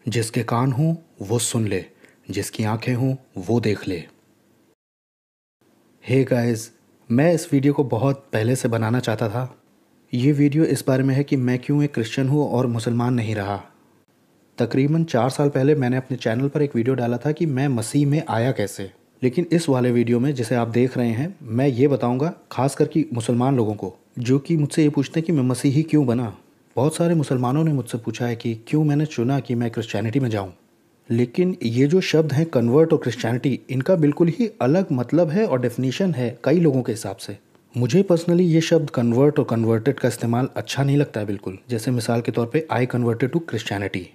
जिसके कान हों वो सुन ले, जिसकी आंखें हों वो देख ले। हे गाइस, मैं इस वीडियो को बहुत पहले से बनाना चाहता था। ये वीडियो इस बारे में है कि मैं क्यों एक क्रिश्चियन हूँ और मुसलमान नहीं रहा। तकरीबन 4 साल पहले मैंने अपने चैनल पर एक वीडियो डाला था कि मैं मसीह में आया कैसे। लेकिन इस वाले वीडियो में जिसे आप देख रहे हैं, मैं ये बताऊंगा खास करके मुसलमान लोगों को, जो कि मुझसे ये पूछते हैं कि मैं मसीही क्यों बना। बहुत सारे मुसलमानों ने मुझसे पूछा है कि क्यों मैंने चुना कि मैं क्रिश्चियनिटी में जाऊं। लेकिन ये जो शब्द हैं कन्वर्ट और क्रिश्चियनिटी, इनका बिल्कुल ही अलग मतलब है और डेफिनेशन है कई लोगों के हिसाब से। मुझे पर्सनली ये शब्द कन्वर्ट और कन्वर्टेड का इस्तेमाल अच्छा नहीं लगता है बिल्कुल। जैसे मिसाल के तौर पे आई कन्वर्टेड टू क्रिश्चियनिटी,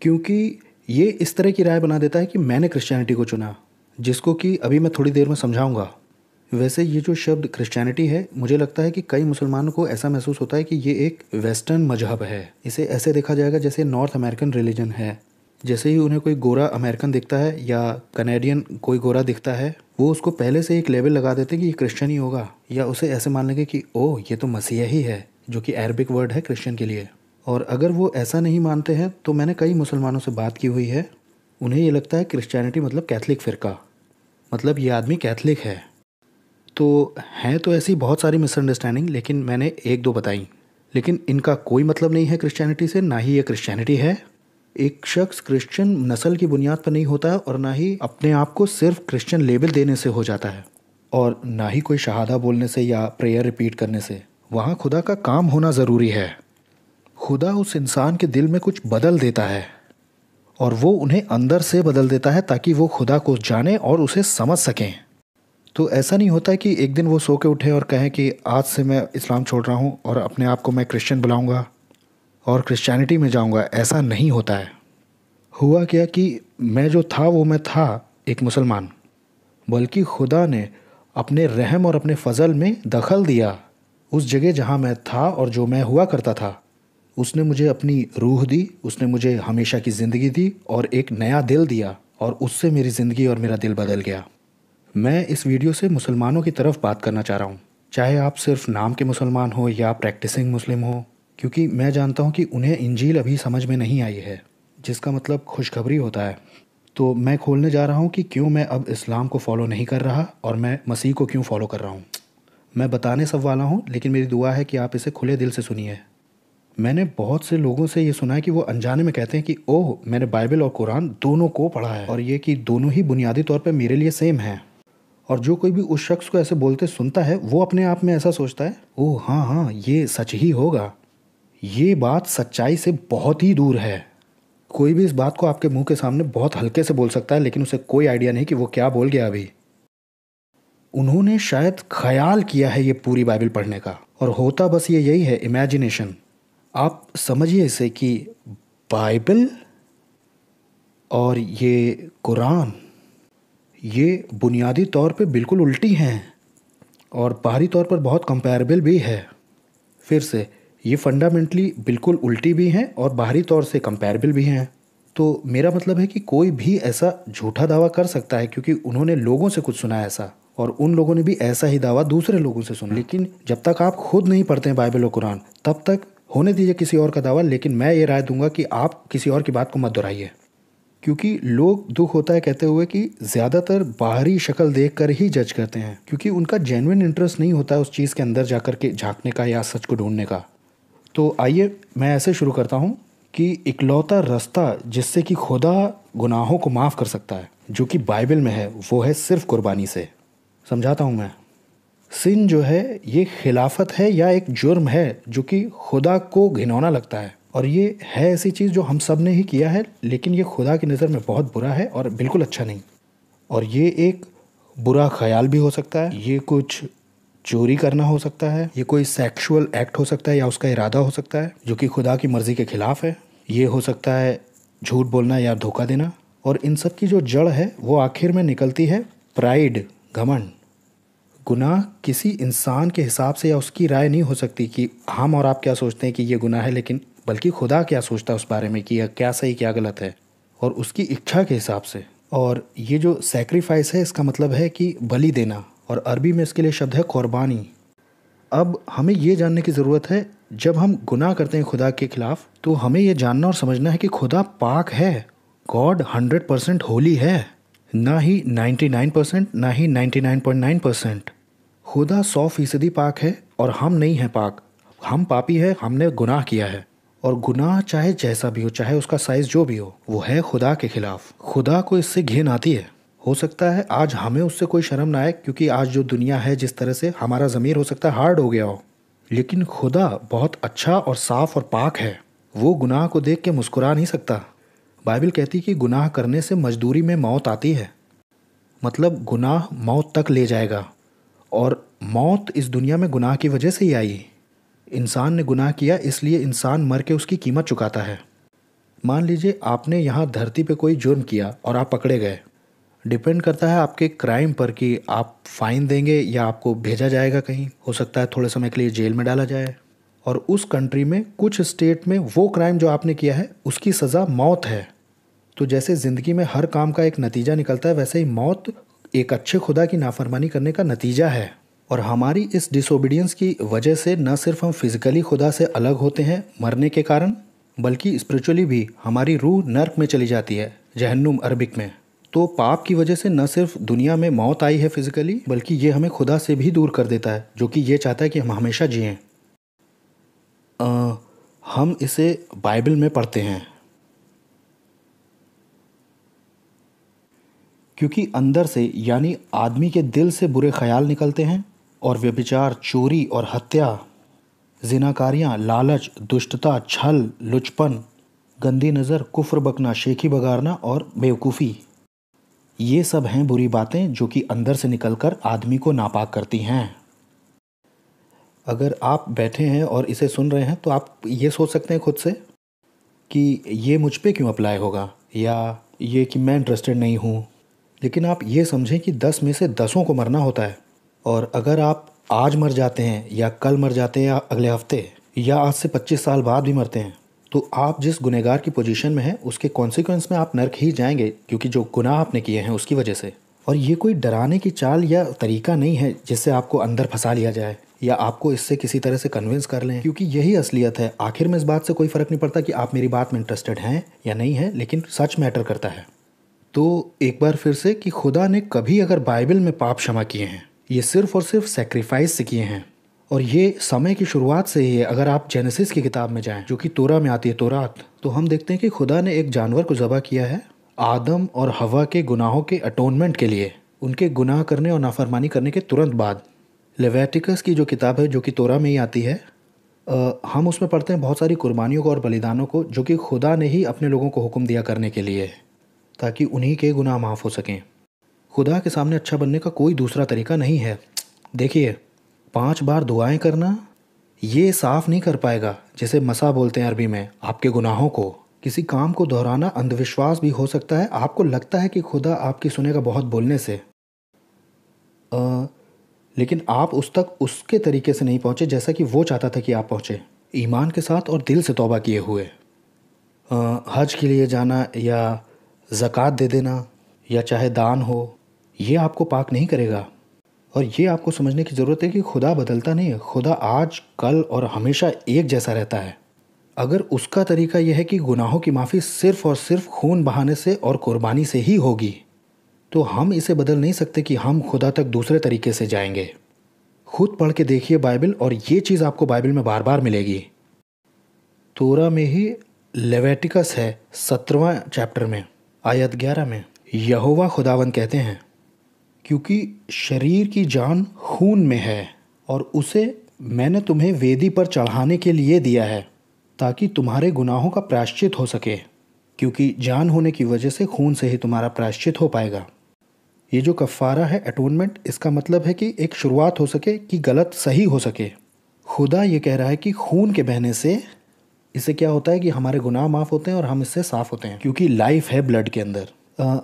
क्योंकि ये इस तरह की राय बना देता है कि मैंने क्रिश्चियनिटी को चुना, जिसको कि अभी मैं थोड़ी देर में समझाऊंगा। वैसे ये जो शब्द क्रिश्चियनिटी है, मुझे लगता है कि कई मुसलमानों को ऐसा महसूस होता है कि ये एक वेस्टर्न मजहब है। इसे ऐसे देखा जाएगा जैसे नॉर्थ अमेरिकन रिलीजन है। जैसे ही उन्हें कोई गोरा अमेरिकन दिखता है या कनेडियन कोई गोरा दिखता है, वो उसको पहले से एक लेवल लगा देते हैं कि ये क्रिश्चियन ही होगा, या उसे ऐसे मान लेंगे कि ओह ये तो मसीहा ही है, जो कि अरबिक वर्ड है क्रिश्चियन के लिए। और अगर वो ऐसा नहीं मानते हैं तो मैंने कई मुसलमानों से बात की हुई है, उन्हें ये लगता है क्रिश्चियनिटी मतलब कैथलिक फ़िरका, मतलब ये आदमी कैथलिक है। तो हैं तो ऐसी बहुत सारी मिसअंडरस्टैंडिंग, लेकिन मैंने एक दो बताई। लेकिन इनका कोई मतलब नहीं है क्रिश्चियनिटी से, ना ही ये क्रिश्चियनिटी है। एक शख्स क्रिश्चियन नस्ल की बुनियाद पर नहीं होता है, और ना ही अपने आप को सिर्फ क्रिश्चियन लेबल देने से हो जाता है, और ना ही कोई शहादा बोलने से या प्रेयर रिपीट करने से। वहाँ खुदा का काम होना ज़रूरी है। खुदा उस इंसान के दिल में कुछ बदल देता है, और वो उन्हें अंदर से बदल देता है ताकि वो खुदा को जाने और उसे समझ सकें। तो ऐसा नहीं होता है कि एक दिन वो सो के उठे और कहें कि आज से मैं इस्लाम छोड़ रहा हूँ और अपने आप को मैं क्रिश्चियन बुलाऊँगा और क्रिश्चियनिटी में जाऊँगा। ऐसा नहीं होता है। हुआ क्या कि मैं जो था वो मैं था एक मुसलमान, बल्कि खुदा ने अपने रहम और अपने फ़ज़ल में दखल दिया उस जगह जहाँ मैं था और जो मैं हुआ करता था। उसने मुझे अपनी रूह दी, उसने मुझे हमेशा की ज़िंदगी दी और एक नया दिल दिया, और उससे मेरी ज़िंदगी और मेरा दिल बदल गया। मैं इस वीडियो से मुसलमानों की तरफ बात करना चाह रहा हूँ, चाहे आप सिर्फ नाम के मुसलमान हो या प्रैक्टिसिंग मुस्लिम हो, क्योंकि मैं जानता हूँ कि उन्हें इंजील अभी समझ में नहीं आई है, जिसका मतलब खुशखबरी होता है। तो मैं खोलने जा रहा हूँ कि क्यों मैं अब इस्लाम को फॉलो नहीं कर रहा और मैं मसीह को क्यों फॉलो कर रहा हूँ। मैं बताने सब वाला हूँ, लेकिन मेरी दुआ है कि आप इसे खुले दिल से सुनिए। मैंने बहुत से लोगों से ये सुना है कि वो अनजाने में कहते हैं कि ओह मैंने बाइबल और कुरान दोनों को पढ़ा है, और ये कि दोनों ही बुनियादी तौर पर मेरे लिए सेम हैं। और जो कोई भी उस शख्स को ऐसे बोलते सुनता है, वो अपने आप में ऐसा सोचता है, ओह हाँ हाँ ये सच ही होगा। ये बात सच्चाई से बहुत ही दूर है। कोई भी इस बात को आपके मुंह के सामने बहुत हल्के से बोल सकता है, लेकिन उसे कोई आइडिया नहीं कि वो क्या बोल गया अभी। उन्होंने शायद ख्याल किया है ये पूरी बाइबल पढ़ने का, और होता बस ये यही है, इमेजिनेशन। आप समझिए इसे कि बाइबल और ये कुरान, ये बुनियादी तौर पे बिल्कुल उल्टी हैं और बाहरी तौर पर बहुत कंपैरेबल भी है। फिर से, ये फंडामेंटली बिल्कुल उल्टी भी हैं और बाहरी तौर से कंपैरेबल भी हैं। तो मेरा मतलब है कि कोई भी ऐसा झूठा दावा कर सकता है क्योंकि उन्होंने लोगों से कुछ सुना है ऐसा, और उन लोगों ने भी ऐसा ही दावा दूसरे लोगों से सुना। लेकिन जब तक आप खुद नहीं पढ़ते हैं बाइबल और कुरान, तब तक होने दीजिए किसी और का दावा। लेकिन मैं ये राय दूंगा कि आप किसी और की बात को मत दोहराइए, क्योंकि लोग दुख होता है कहते हुए कि ज़्यादातर बाहरी शक्ल देखकर ही जज करते हैं, क्योंकि उनका जेन्युइन इंटरेस्ट नहीं होता है उस चीज़ के अंदर जाकर के झांकने का या सच को ढूंढने का। तो आइए मैं ऐसे शुरू करता हूँ कि इकलौता रास्ता जिससे कि खुदा गुनाहों को माफ़ कर सकता है, जो कि बाइबल में है, वो है सिर्फ कुर्बानी से। समझाता हूँ मैं। सिन जो है ये खिलाफत है या एक जुर्म है जो कि खुदा को घिनौना लगता है, और ये है ऐसी चीज़ जो हम सब ने ही किया है, लेकिन ये खुदा की नज़र में बहुत बुरा है और बिल्कुल अच्छा नहीं। और ये एक बुरा ख्याल भी हो सकता है, ये कुछ चोरी करना हो सकता है, ये कोई सेक्सुअल एक्ट हो सकता है या उसका इरादा हो सकता है जो कि खुदा की मर्ज़ी के ख़िलाफ़ है। ये हो सकता है झूठ बोलना या धोखा देना। और इन सब की जो जड़ है वो आखिर में निकलती है प्राइड, घमंड। गुनाह किसी इंसान के हिसाब से या उसकी राय नहीं हो सकती कि हम और आप क्या सोचते हैं कि ये गुनाह है, लेकिन बल्कि खुदा क्या सोचता है उस बारे में कि यह क्या सही क्या गलत है, और उसकी इच्छा के हिसाब से। और ये जो सैक्रिफाइस है, इसका मतलब है कि बलि देना, और अरबी में इसके लिए शब्द है कुर्बानी। अब हमें ये जानने की ज़रूरत है जब हम गुनाह करते हैं खुदा के खिलाफ तो हमें यह जानना और समझना है कि खुदा पाक है। गॉड 100% होली है, ना ही 99%, ना ही 99.9%। खुदा 100% पाक है और हम नहीं हैं पाक। हम पापी है, हमने गुनाह किया है। और गुनाह चाहे जैसा भी हो, चाहे उसका साइज जो भी हो, वो है खुदा के खिलाफ। खुदा को इससे घिन आती है। हो सकता है आज हमें उससे कोई शर्म ना आए, क्योंकि आज जो दुनिया है जिस तरह से, हमारा ज़मीर हो सकता है हार्ड हो गया हो। लेकिन खुदा बहुत अच्छा और साफ और पाक है। वो गुनाह को देख के मुस्कुरा नहीं सकता। बाइबल कहती कि गुनाह करने से मजदूरी में मौत आती है, मतलब गुनाह मौत तक ले जाएगा। और मौत इस दुनिया में गुनाह की वजह से ही आई। इंसान ने गुनाह किया, इसलिए इंसान मर के उसकी कीमत चुकाता है। मान लीजिए आपने यहाँ धरती पे कोई जुर्म किया और आप पकड़े गए। डिपेंड करता है आपके क्राइम पर कि आप फाइन देंगे या आपको भेजा जाएगा कहीं। हो सकता है थोड़े समय के लिए जेल में डाला जाए। और उस कंट्री में, कुछ स्टेट में, वो क्राइम जो आपने किया है उसकी सज़ा मौत है। तो जैसे ज़िंदगी में हर काम का एक नतीजा निकलता है, वैसे ही मौत एक अच्छे खुदा की नाफरमानी करने का नतीजा है। और हमारी इस डिसोबीडियंस की वजह से न सिर्फ हम फिज़िकली खुदा से अलग होते हैं मरने के कारण, बल्कि स्पिरिचुअली भी हमारी रूह नर्क में चली जाती है, जहन्नुम अरबिक में। तो पाप की वजह से न सिर्फ दुनिया में मौत आई है फिज़िकली, बल्कि ये हमें खुदा से भी दूर कर देता है, जो कि ये चाहता है कि हम हमेशा जिएं। हम इसे बाइबल में पढ़ते हैं, क्योंकि अंदर से यानी आदमी के दिल से बुरे ख्याल निकलते हैं, और व्यभिचार, चोरी और हत्या, जिनाकारियाँ, लालच, दुष्टता, छल, लुचपन, गंदी नज़र, कुफ्र बकना, शेखी बगारना और बेवकूफ़ी, ये सब हैं बुरी बातें जो कि अंदर से निकलकर आदमी को नापाक करती हैं। अगर आप बैठे हैं और इसे सुन रहे हैं तो आप ये सोच सकते हैं खुद से कि ये मुझ पे क्यों अप्लाई होगा, या ये कि मैं इंटरेस्टेड नहीं हूँ। लेकिन आप ये समझें कि 10 में से 10 को मरना होता है। और अगर आप आज मर जाते हैं या कल मर जाते हैं या अगले हफ्ते या आज से 25 साल बाद भी मरते हैं, तो आप जिस गुनहगार की पोजीशन में हैं उसके कॉन्सिक्वेंस में आप नर्क ही जाएंगे, क्योंकि जो गुनाह आपने किए हैं उसकी वजह से। और ये कोई डराने की चाल या तरीका नहीं है जिससे आपको अंदर फंसा लिया जाए या आपको इससे किसी तरह से कन्विंस कर लें, क्योंकि यही असलियत है। आखिर में इस बात से कोई फ़र्क नहीं पड़ता कि आप मेरी बात में इंटरेस्टेड हैं या नहीं हैं, लेकिन सच मैटर करता है। तो एक बार फिर से कि खुदा ने कभी अगर बाइबल में पाप क्षमा किए हैं, ये सिर्फ़ और सिर्फ सेक्रीफाइस से किए हैं। और ये समय की शुरुआत से ही है। अगर आप जेनेसिस की किताब में जाएं, जो कि तोरा में आती है, तोरात, तो हम देखते हैं कि खुदा ने एक जानवर को ज़बह किया है आदम और हवा के गुनाहों के अटोनमेंट के लिए, उनके गुनाह करने और नाफरमानी करने के तुरंत बाद। लेविटिकस की जो किताब है, जो कि तोरा में ही आती है, हम उसमें पढ़ते हैं बहुत सारी कुर्बानियों को और बलिदानों को, जो कि खुदा ने ही अपने लोगों को हुक्म दिया करने के लिए, ताकि उन्हीं के गुनाह माफ़ हो सकें। खुदा के सामने अच्छा बनने का कोई दूसरा तरीका नहीं है। देखिए, 5 बार दुआएं करना ये साफ़ नहीं कर पाएगा, जैसे मसा बोलते हैं अरबी में, आपके गुनाहों को। किसी काम को दोहराना अंधविश्वास भी हो सकता है। आपको लगता है कि खुदा आपकी सुनेगा बहुत बोलने से, लेकिन आप उस तक उसके तरीके से नहीं पहुँचे जैसा कि वो चाहता था कि आप पहुँचे, ईमान के साथ और दिल से तौबा किए हुए। हज के लिए जाना या ज़कात दे देना या चाहे दान हो, ये आपको पाक नहीं करेगा। और ये आपको समझने की ज़रूरत है कि खुदा बदलता नहीं है। खुदा आज, कल और हमेशा एक जैसा रहता है। अगर उसका तरीका यह है कि गुनाहों की माफ़ी सिर्फ़ और सिर्फ खून बहाने से और कुर्बानी से ही होगी, तो हम इसे बदल नहीं सकते कि हम खुदा तक दूसरे तरीके से जाएंगे। खुद पढ़ के देखिए बाइबल, और ये चीज़ आपको बाइबल में बार बार मिलेगी। तोरा में ही लेविटिकस है 17वां चैप्टर में आयत 11 में, यहोवा खुदावंद कहते हैं, क्योंकि शरीर की जान खून में है और उसे मैंने तुम्हें वेदी पर चढ़ाने के लिए दिया है, ताकि तुम्हारे गुनाहों का प्रायश्चित हो सके। क्योंकि जान होने की वजह से खून से ही तुम्हारा प्रायश्चित हो पाएगा। ये जो कफ़ारा है, अटोनमेंट, इसका मतलब है कि एक शुरुआत हो सके कि गलत सही हो सके। खुदा ये कह रहा है कि खून के बहने से इससे क्या होता है कि हमारे गुनाह माफ़ होते हैं और हम इससे साफ़ होते हैं, क्योंकि लाइफ है ब्लड के अंदर।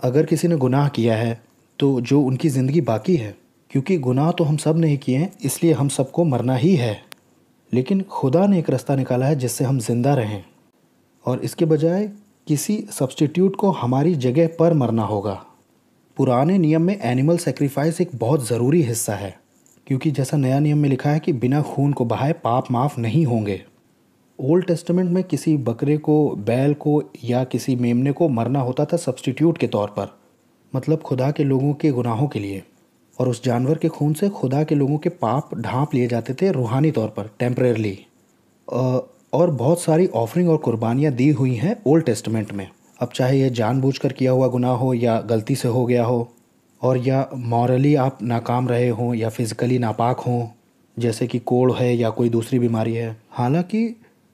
अगर किसी ने गुनाह किया है तो जो उनकी ज़िंदगी बाकी है, क्योंकि गुनाह तो हम सब नहीं किए हैं, इसलिए हम सबको मरना ही है। लेकिन खुदा ने एक रास्ता निकाला है जिससे हम जिंदा रहें, और इसके बजाय किसी सब्स्टिट्यूट को हमारी जगह पर मरना होगा। पुराने नियम में एनिमल सेक्रीफाइस एक बहुत ज़रूरी हिस्सा है, क्योंकि जैसा नया नियम में लिखा है कि बिना खून को बहाए पाप माफ़ नहीं होंगे। ओल्ड टेस्टामेंट में किसी बकरे को, बैल को या किसी मेमने को मरना होता था सब्स्टिट्यूट के तौर पर, मतलब खुदा के लोगों के गुनाहों के लिए। और उस जानवर के खून से खुदा के लोगों के पाप ढांप लिए जाते थे रूहानी तौर पर, टेम्परेरली। और बहुत सारी ऑफरिंग और कुर्बानियाँ दी हुई हैं ओल्ड टेस्टामेंट में। अब चाहे ये जानबूझकर किया हुआ गुनाह हो या गलती से हो गया हो, और या मॉरली आप नाकाम रहे हों या फिज़िकली नापाक हों, जैसे कि कोढ़ है या कोई दूसरी बीमारी है। हालांकि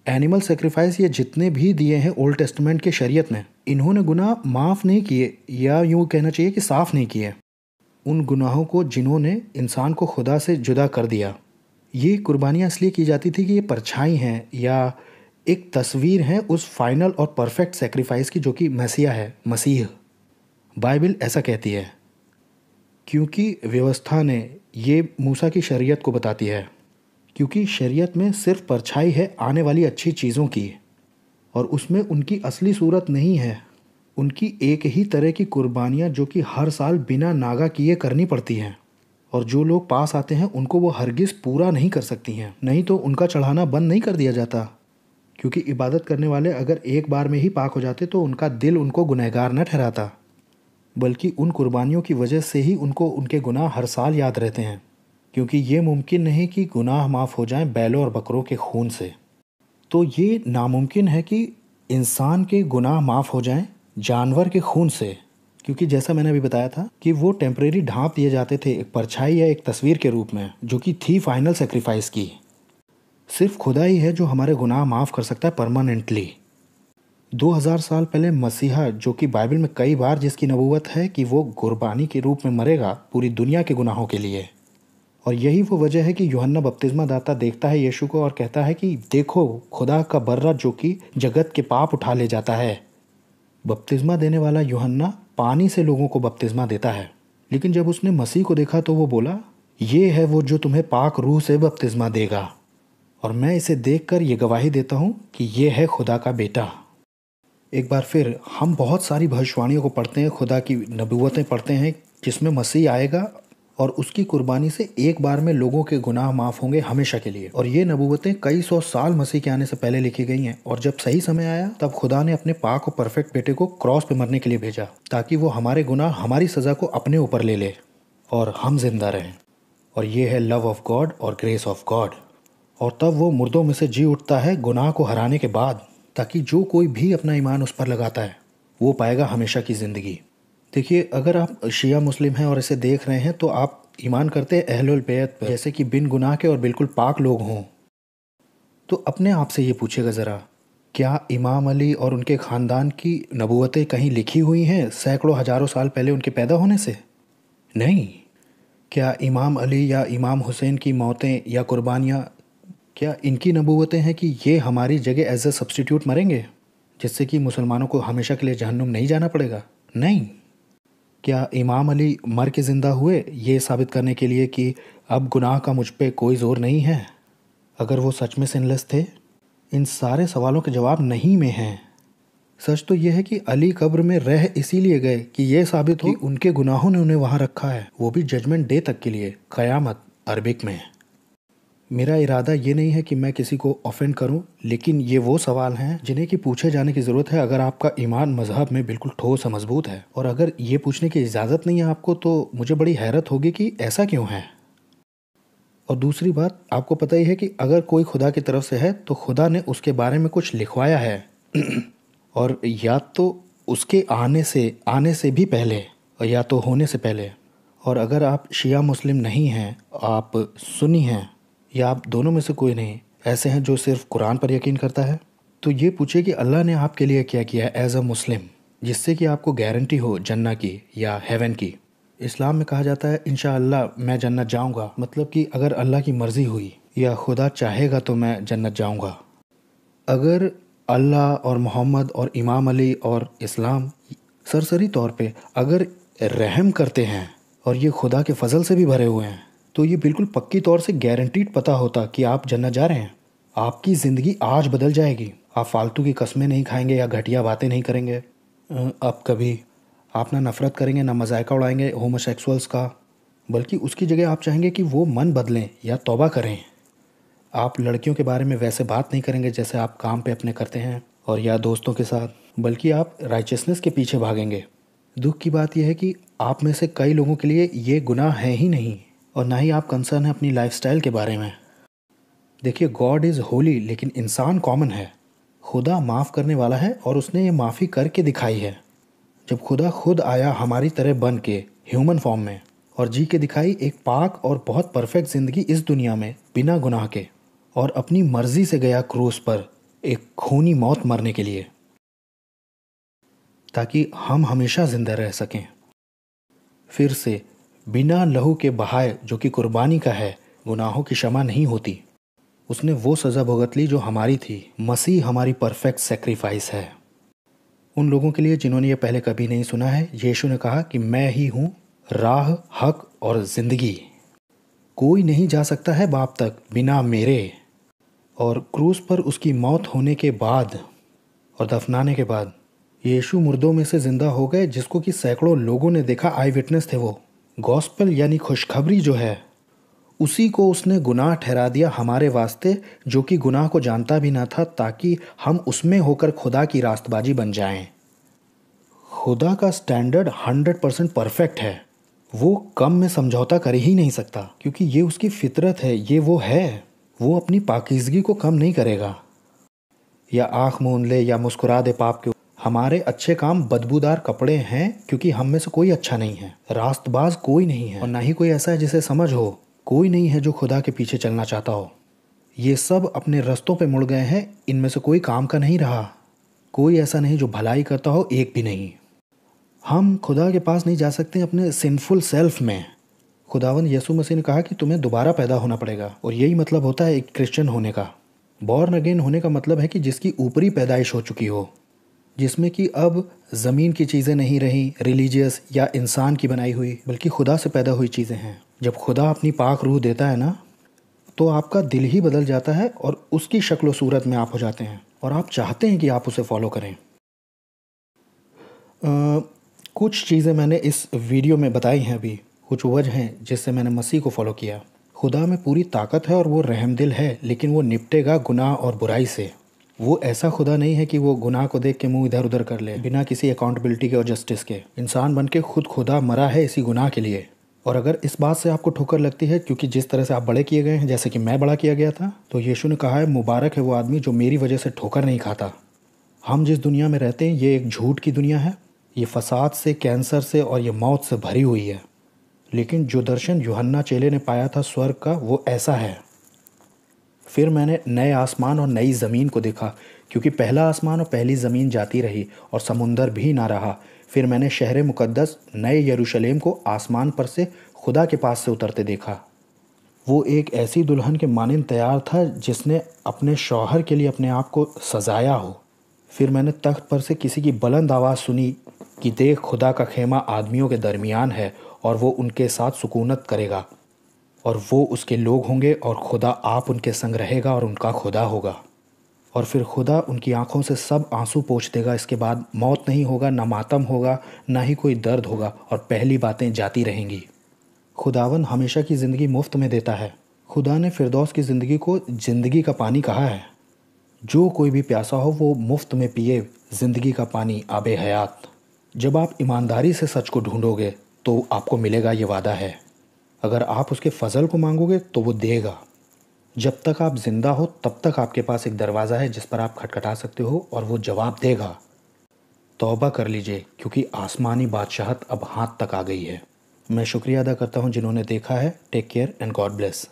एनिमल सेक्रीफाइस ये जितने भी दिए हैं ओल्ड टेस्टामेंट के शरीयत में, इन्होंने गुनाह माफ़ नहीं किए, या यूँ कहना चाहिए कि साफ़ नहीं किए उन गुनाहों को जिन्होंने इंसान को खुदा से जुदा कर दिया। ये कुर्बानियाँ इसलिए की जाती थी कि ये परछाई हैं या एक तस्वीर है उस फाइनल और परफेक्ट सेक्रीफाइस की, जो कि मसीहा है, मसीह। बाइबल ऐसा कहती है, क्योंकि व्यवस्था ने, ये मूसा की शरीयत को बताती है, क्योंकि शरीयत में सिर्फ परछाई है आने वाली अच्छी चीज़ों की, और उसमें उनकी असली सूरत नहीं है। उनकी एक ही तरह की कुर्बानियाँ जो कि हर साल बिना नागा किए करनी पड़ती हैं, और जो लोग पास आते हैं उनको वो हरगिज़ पूरा नहीं कर सकती हैं, नहीं तो उनका चढ़ाना बंद नहीं कर दिया जाता। क्योंकि इबादत करने वाले अगर एक बार में ही पाक हो जाते तो उनका दिल उनको गुनहगार न ठहराता, बल्कि उन कुर्बानियों की वजह से ही उनको उनके गुनाह हर साल याद रहते हैं। क्योंकि ये मुमकिन नहीं कि गुनाह माफ़ हो जाएं बैलों और बकरों के खून से। तो ये नामुमकिन है कि इंसान के गुनाह माफ़ हो जाएं जानवर के खून से, क्योंकि जैसा मैंने अभी बताया था कि वो टेम्परेरी ढांप दिए जाते थे एक परछाई या एक तस्वीर के रूप में, जो कि थी फाइनल सेक्रीफाइस की। सिर्फ खुदा ही है जो हमारे गुनाह माफ़ कर सकता है परमानेंटली। 2000 साल पहले मसीहा, जो कि बाइबल में कई बार जिसकी नबूवत है कि वो कुर्बानी के रूप में मरेगा पूरी दुनिया के गुनाहों के लिए। और यही वो वजह है कि यूहन्ना बपतिस्मा दाता देखता है यीशु को और कहता है कि देखो खुदा का बर्रा जो कि जगत के पाप उठा ले जाता है। बपतिस्मा देने वाला यूहन्ना पानी से लोगों को बपतिस्मा देता है, लेकिन जब उसने मसीह को देखा तो वो बोला, ये है वो जो तुम्हें पाक रूह से बपतिस्मा देगा, और मैं इसे देखकर ये गवाही देता हूँ कि ये है खुदा का बेटा। एक बार फिर हम बहुत सारी भविष्यवाणियों को पढ़ते हैं, खुदा की नबूवतें पढ़ते हैं जिसमें मसीह आएगा और उसकी कुर्बानी से एक बार में लोगों के गुनाह माफ़ होंगे हमेशा के लिए। और ये नबूवतें कई सौ साल मसीह के आने से पहले लिखी गई हैं, और जब सही समय आया तब खुदा ने अपने पाक और परफेक्ट बेटे को क्रॉस पे मरने के लिए भेजा, ताकि वो हमारे गुनाह, हमारी सज़ा को अपने ऊपर ले ले और हम जिंदा रहें। और ये है लव ऑफ गॉड और ग्रेस ऑफ गॉड। और तब वो मुर्दों में से जी उठता है गुनाह को हराने के बाद, ताकि जो कोई भी अपना ईमान उस पर लगाता है वो पाएगा हमेशा की ज़िंदगी। देखिए, अगर आप शिया मुस्लिम हैं और इसे देख रहे हैं तो आप ईमान करते हैं अहलुल बैत पर, जैसे कि बिन गुनाह के और बिल्कुल पाक लोग हों। तो अपने आप से ये पूछेगा ज़रा, क्या इमाम अली और उनके ख़ानदान की नबूवतें कहीं लिखी हुई हैं सैकड़ों हज़ारों साल पहले उनके पैदा होने से? नहीं। क्या इमाम अली या इमाम हुसैन की मौतें या कुर्बानियाँ, क्या इनकी नबूवतें हैं कि ये हमारी जगह एज ए सब्स्टिट्यूट मरेंगे, जिससे कि मुसलमानों को हमेशा के लिए जहन्नुम नहीं जाना पड़ेगा? नहीं। क्या इमाम अली मर के ज़िंदा हुए ये साबित करने के लिए कि अब गुनाह का मुझ पे कोई ज़ोर नहीं है? अगर वो सच में सिनलेस थे? इन सारे सवालों के जवाब नहीं में हैं। सच तो यह है कि अली कब्र में रह इसीलिए गए कि ये साबित हो कि उनके गुनाहों ने उन्हें वहाँ रखा है, वो भी जजमेंट डे तक के लिए, क़यामत, अरबिक में। मेरा इरादा ये नहीं है कि मैं किसी को ऑफेंड करूं, लेकिन ये वो सवाल हैं जिन्हें कि पूछे जाने की ज़रूरत है अगर आपका ईमान मज़हब में बिल्कुल ठोस और मजबूत है। और अगर ये पूछने की इजाज़त नहीं है आपको तो मुझे बड़ी हैरत होगी कि ऐसा क्यों है। और दूसरी बात, आपको पता ही है कि अगर कोई खुदा की तरफ से है तो खुदा ने उसके बारे में कुछ लिखवाया है और या तो उसके आने से भी पहले, और या तो होने से पहले। और अगर आप शिया मुस्लिम नहीं हैं, आप सुन्नी हैं, या आप दोनों में से कोई नहीं, ऐसे हैं जो सिर्फ कुरान पर यकीन करता है, तो ये पूछे कि अल्लाह ने आपके लिए क्या किया है एज अ मुस्लिम, जिससे कि आपको गारंटी हो जन्नत की या हेवन की। इस्लाम में कहा जाता है इंशाअल्लाह मैं जन्नत जाऊंगा, मतलब कि अगर अल्लाह की मर्ज़ी हुई या खुदा चाहेगा तो मैं जन्नत जाऊंगा। अगर अल्लाह और मोहम्मद और इमाम अली और इस्लाम सरसरी तौर पे अगर रहम करते हैं और ये खुदा के फजल से भी भरे हुए हैं, तो ये बिल्कुल पक्की तौर से गारंटीड पता होता कि आप जन्नत जा रहे हैं। आपकी ज़िंदगी आज बदल जाएगी। आप फालतू की कस्में नहीं खाएंगे या घटिया बातें नहीं करेंगे। अब कभी आप ना नफ़रत करेंगे, ना मजायका उड़ाएंगे होमोसेक्सुअल्स का, बल्कि उसकी जगह आप चाहेंगे कि वो मन बदलें या तौबा करें। आप लड़कियों के बारे में वैसे बात नहीं करेंगे जैसे आप काम पे अपने करते हैं और या दोस्तों के साथ, बल्कि आप राइचियसनेस के पीछे भागेंगे। दुख की बात यह है कि आप में से कई लोगों के लिए ये गुनाह है ही नहीं और ना ही आप कंसर्न है अपनी लाइफस्टाइल के बारे में। देखिए, गॉड इज़ होली लेकिन इंसान कॉमन है। खुदा माफ़ करने वाला है और उसने ये माफ़ी करके दिखाई है। जब खुदा खुद आया हमारी तरह बन के ह्यूमन फॉर्म में और जी के दिखाई एक पाक और बहुत परफेक्ट ज़िंदगी इस दुनिया में बिना गुनाह के, और अपनी मर्जी से गया क्रूस पर एक खूनी मौत मरने के लिए, ताकि हम हमेशा जिंदा रह सकें। फिर से बिना लहू के बहाए, जो कि कुर्बानी का है, गुनाहों की क्षमा नहीं होती। उसने वो सज़ा भुगत ली जो हमारी थी। मसीह हमारी परफेक्ट सेक्रीफाइस है। उन लोगों के लिए जिन्होंने ये पहले कभी नहीं सुना है, यीशु ने कहा कि मैं ही हूँ राह, हक और ज़िंदगी। कोई नहीं जा सकता है बाप तक बिना मेरे। और क्रूस पर उसकी मौत होने के बाद और दफनाने के बाद यीशु मुर्दों में से ज़िंदा हो गए, जिसको कि सैकड़ों लोगों ने देखा, आई विटनेस थे वो। गॉस्पल यानी खुशखबरी जो है, उसी को उसने गुनाह ठहरा दिया हमारे वास्ते, जो कि गुनाह को जानता भी ना था, ताकि हम उसमें होकर खुदा की रास्तबाजी बन जाएं। खुदा का स्टैंडर्ड 100% परफेक्ट है। वो कम में समझौता कर ही नहीं सकता, क्योंकि ये उसकी फितरत है, ये वो है। वो अपनी पाकीज़गी को कम नहीं करेगा। या आँख मूंद ले या मुस्कुरा दे पाप के। हमारे अच्छे काम बदबूदार कपड़े हैं, क्योंकि हम में से कोई अच्छा नहीं है। रास्तबाज कोई नहीं है और ना ही कोई ऐसा है जिसे समझ हो। कोई नहीं है जो खुदा के पीछे चलना चाहता हो। ये सब अपने रास्तों पे मुड़ गए हैं। इनमें से कोई काम का नहीं रहा। कोई ऐसा नहीं जो भलाई करता हो, एक भी नहीं। हम खुदा के पास नहीं जा सकते अपने सिंफुल सेल्फ में। खुदावन यीशु मसीह ने कहा कि तुम्हें दोबारा पैदा होना पड़ेगा, और यही मतलब होता है एक क्रिश्चियन होने का। बॉर्न अगेन होने का मतलब है कि जिसकी ऊपरी पैदाइश हो चुकी हो, जिसमें कि अब ज़मीन की चीज़ें नहीं रही, रिलीजियस या इंसान की बनाई हुई, बल्कि खुदा से पैदा हुई चीज़ें हैं। जब खुदा अपनी पाक रूह देता है ना, तो आपका दिल ही बदल जाता है और उसकी शक्ल सूरत में आप हो जाते हैं, और आप चाहते हैं कि आप उसे फॉलो करें। कुछ चीज़ें मैंने इस वीडियो में बताई हैं अभी, कुछ वजह हैं जिससे मैंने मसीह को फॉलो किया। खुदा में पूरी ताकत है और वो रहमदिल है, लेकिन वो निपटेगा गुनाह और बुराई से। वो ऐसा खुदा नहीं है कि वो गुनाह को देख के मुंह इधर उधर कर ले बिना किसी अकाउंटेबिलिटी के और जस्टिस के। इंसान बन के खुद खुदा मरा है इसी गुनाह के लिए। और अगर इस बात से आपको ठोकर लगती है, क्योंकि जिस तरह से आप बड़े किए गए हैं, जैसे कि मैं बड़ा किया गया था, तो यीशु ने कहा है मुबारक है वो आदमी जो मेरी वजह से ठोकर नहीं खाता। हम जिस दुनिया में रहते हैं, ये एक झूठ की दुनिया है। ये फसाद से, कैंसर से और ये मौत से भरी हुई है। लेकिन जो दर्शन यूहन्ना चेले ने पाया था स्वर्ग का, वो ऐसा है। फिर मैंने नए आसमान और नई ज़मीन को देखा, क्योंकि पहला आसमान और पहली ज़मीन जाती रही और समुंदर भी ना रहा। फिर मैंने शहर मुक़द्दस नए यरूशलेम को आसमान पर से खुदा के पास से उतरते देखा। वो एक ऐसी दुल्हन के मानिंद तैयार था जिसने अपने शौहर के लिए अपने आप को सजाया हो। फिर मैंने तख्त पर से किसी की बुलंद आवाज़ सुनी कि देख, खुदा का खेमा आदमियों के दरमियान है और वो उनके साथ सुकूनत करेगा, और वो उसके लोग होंगे और खुदा आप उनके संग रहेगा और उनका खुदा होगा। और फिर खुदा उनकी आंखों से सब आंसू पोंछ देगा। इसके बाद मौत नहीं होगा, ना मातम होगा, ना ही कोई दर्द होगा, और पहली बातें जाती रहेंगी। खुदावन हमेशा की ज़िंदगी मुफ्त में देता है। खुदा ने फिरदौस की ज़िंदगी को ज़िंदगी का पानी कहा है। जो कोई भी प्यासा हो वो मुफ्त में पिए ज़िंदगी का पानी, आबे हयात। जब आप ईमानदारी से सच को ढूंढोगे तो आपको मिलेगा, ये वादा है। अगर आप उसके फजल को मांगोगे तो वो देगा। जब तक आप जिंदा हो तब तक आपके पास एक दरवाज़ा है जिस पर आप खटखटा सकते हो और वो जवाब देगा। तौबा कर लीजिए, क्योंकि आसमानी बादशाहत अब हाथ तक आ गई है। मैं शुक्रिया अदा करता हूँ जिन्होंने देखा है। Take care and god bless.